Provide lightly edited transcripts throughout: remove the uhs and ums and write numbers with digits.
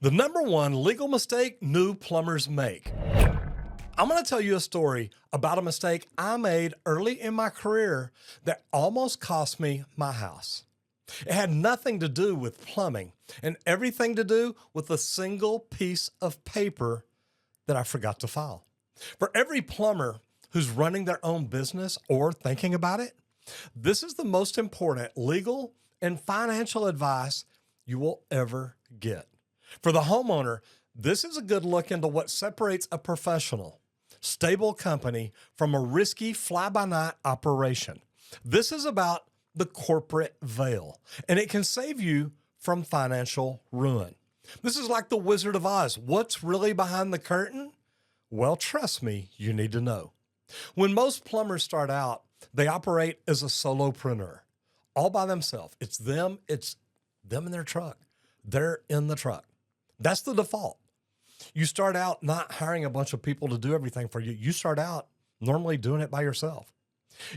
The number one legal mistake new plumbers make. I'm going to tell you a story about a mistake I made early in my career that almost cost me my house. It had nothing to do with plumbing and everything to do with a single piece of paper that I forgot to file. For every plumber who's running their own business or thinking about it, this is the most important legal and financial advice you will ever get. For the homeowner, this is a good look into what separates a professional, stable company from a risky fly-by-night operation. This is about the corporate veil, and it can save you from financial ruin. This is like the Wizard of Oz. What's really behind the curtain? Well, trust me, you need to know. When most plumbers start out, they operate as a solopreneur, all by themselves. It's them in their truck. They're in the truck. That's the default. You start out not hiring a bunch of people to do everything for you. You start out normally doing it by yourself.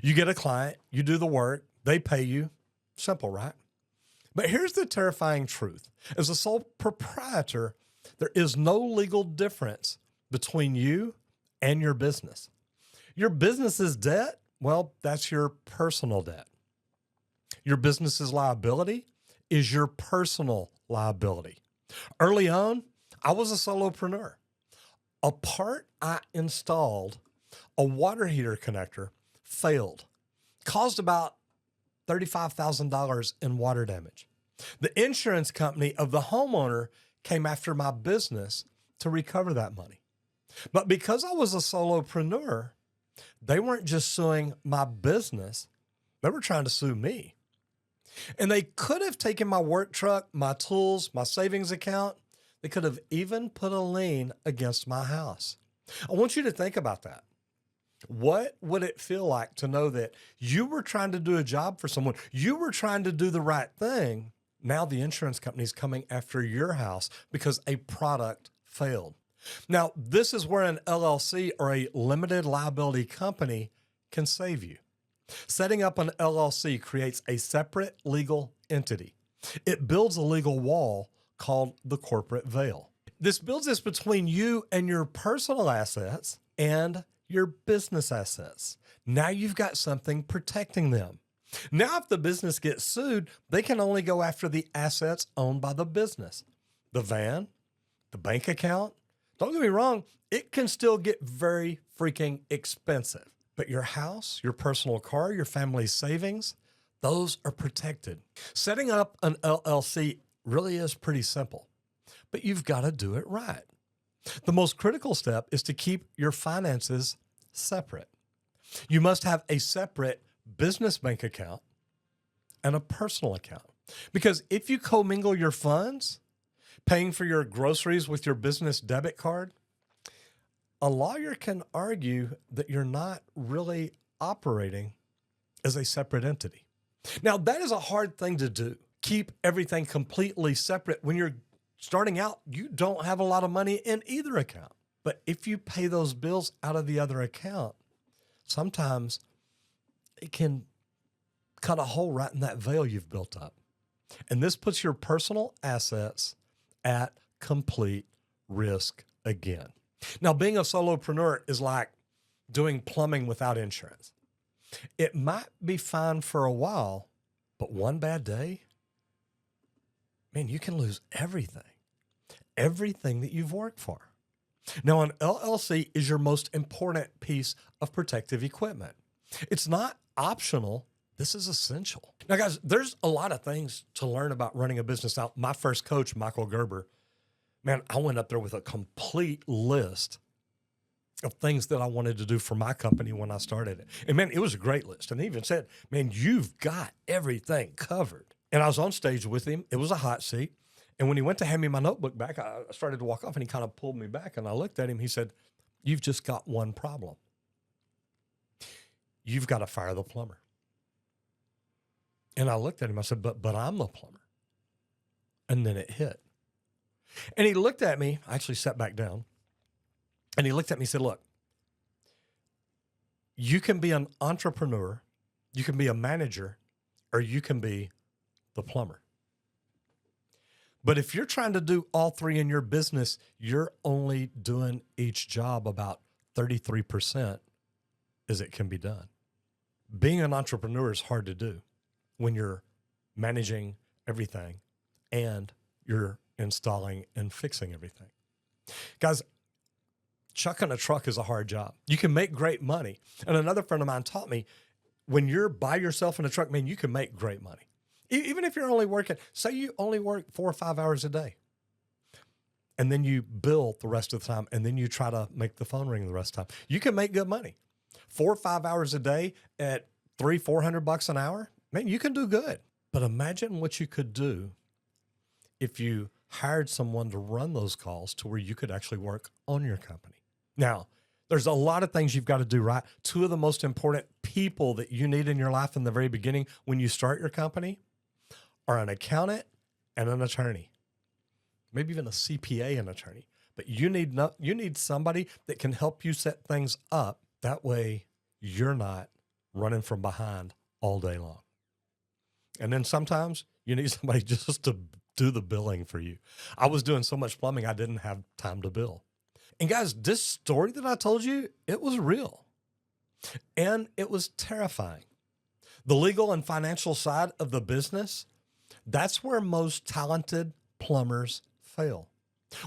You get a client, you do the work, they pay you. Simple, right? But here's the terrifying truth. As a sole proprietor, there is no legal difference between you and your business. Your business's debt, well, that's your personal debt. Your business's liability is your personal liability. Early on, I was a solopreneur. A part I installed, a water heater connector, failed, caused about $35,000 in water damage. The insurance company of the homeowner came after my business to recover that money. But because I was a solopreneur, they weren't just suing my business, they were trying to sue me. And they could have taken my work truck, my tools, my savings account. They could have even put a lien against my house. I want you to think about that. What would it feel like to know that you were trying to do a job for someone? You were trying to do the right thing. Now the insurance company is coming after your house because a product failed. Now, this is where an LLC or a limited liability company can save you. Setting up an LLC creates a separate legal entity. It builds a legal wall called the corporate veil. This builds this between you and your personal assets and your business assets. Now you've got something protecting them. Now, if the business gets sued, they can only go after the assets owned by the business. The van, the bank account. Don't get me wrong, it can still get very freaking expensive. But your house, your personal car, your family's savings, those are protected. Setting up an LLC really is pretty simple, but you've got to do it right. The most critical step is to keep your finances separate. You must have a separate business bank account and a personal account. Because if you commingle your funds, paying for your groceries with your business debit card, a lawyer can argue that you're not really operating as a separate entity. Now, that is a hard thing to do. Keep everything completely separate. When you're starting out, you don't have a lot of money in either account. But if you pay those bills out of the other account, sometimes it can cut a hole right in that veil you've built up. And this puts your personal assets at complete risk again. Now, being a solopreneur is like doing plumbing without insurance. It might be fine for a while, but one bad day, man, you can lose everything that you've worked for. Now, an LLC is your most important piece of protective equipment. It's not optional. This is essential. Now, guys, there's a lot of things to learn about running a business. Now, my first coach, Michael Gerber, man, I went up there with a complete list of things that I wanted to do for my company when I started it. And man, it was a great list. And he even said, man, you've got everything covered. And I was on stage with him. It was a hot seat. And when he went to hand me my notebook back, I started to walk off and he kind of pulled me back and I looked at him. He said, you've just got one problem. You've got to fire the plumber. And I looked at him. I said, but I'm the plumber. And then it hit. And he looked at me. I actually sat back down. And he looked at me and said, look, you can be an entrepreneur, you can be a manager, or you can be the plumber. But if you're trying to do all three in your business, you're only doing each job about 33% as it can be done. Being an entrepreneur is hard to do when you're managing everything and you're installing and fixing everything. Guys, chucking a truck is a hard job. You can make great money. And another friend of mine taught me, when you're by yourself in a truck, man, you can make great money. Even if you're only working, say you only work 4 or 5 hours a day, and then you bill the rest of the time, and then you try to make the phone ring the rest of the time. You can make good money. 4 or 5 hours a day at $300-400 an hour, man, you can do good. But imagine what you could do if you hired someone to run those calls to where you could actually work on your company. Now, there's a lot of things you've got to do right. 2 of the most important people that you need in your life in the very beginning when you start your company are an accountant and an attorney, maybe even a CPA and attorney. But you need somebody that can help you set things up. That way you're not running from behind all day long. And then sometimes you need somebody just to do the billing for you. I was doing so much plumbing, I didn't have time to bill. And guys, this story that I told you, it was real. And it was terrifying. The legal and financial side of the business, that's where most talented plumbers fail.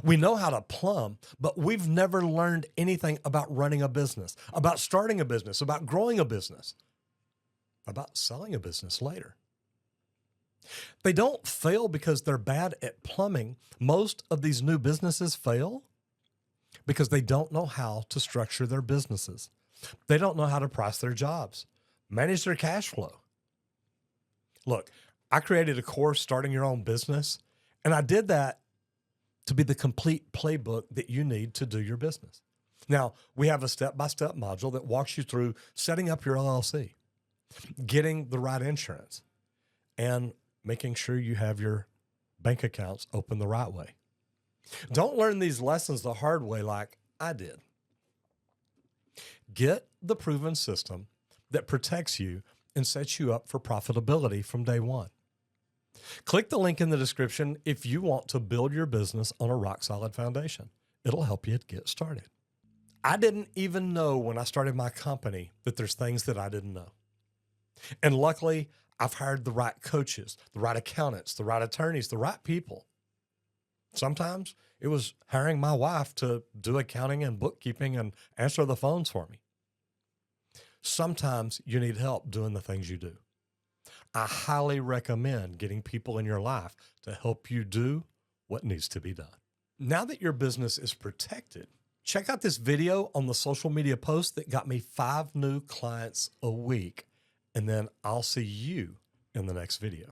We know how to plumb, but we've never learned anything about running a business, about starting a business, about growing a business, about selling a business later. They don't fail because they're bad at plumbing. Most of these new businesses fail because they don't know how to structure their businesses. They don't know how to price their jobs, manage their cash flow. Look, I created a course, Starting Your Own Business, and I did that to be the complete playbook that you need to do your business. Now, we have a step-by-step module that walks you through setting up your LLC, getting the right insurance, and making sure you have your bank accounts open the right way. Don't learn these lessons the hard way like I did. Get the proven system that protects you and sets you up for profitability from day one. Click the link in the description if you want to build your business on a rock-solid foundation. It'll help you get started. I didn't even know when I started my company that there's things that I didn't know. And luckily, I've hired the right coaches, the right accountants, the right attorneys, the right people. Sometimes it was hiring my wife to do accounting and bookkeeping and answer the phones for me. Sometimes you need help doing the things you do. I highly recommend getting people in your life to help you do what needs to be done. Now that your business is protected, check out this video on the social media post that got me 5 new clients a week, and then I'll see you in the next video.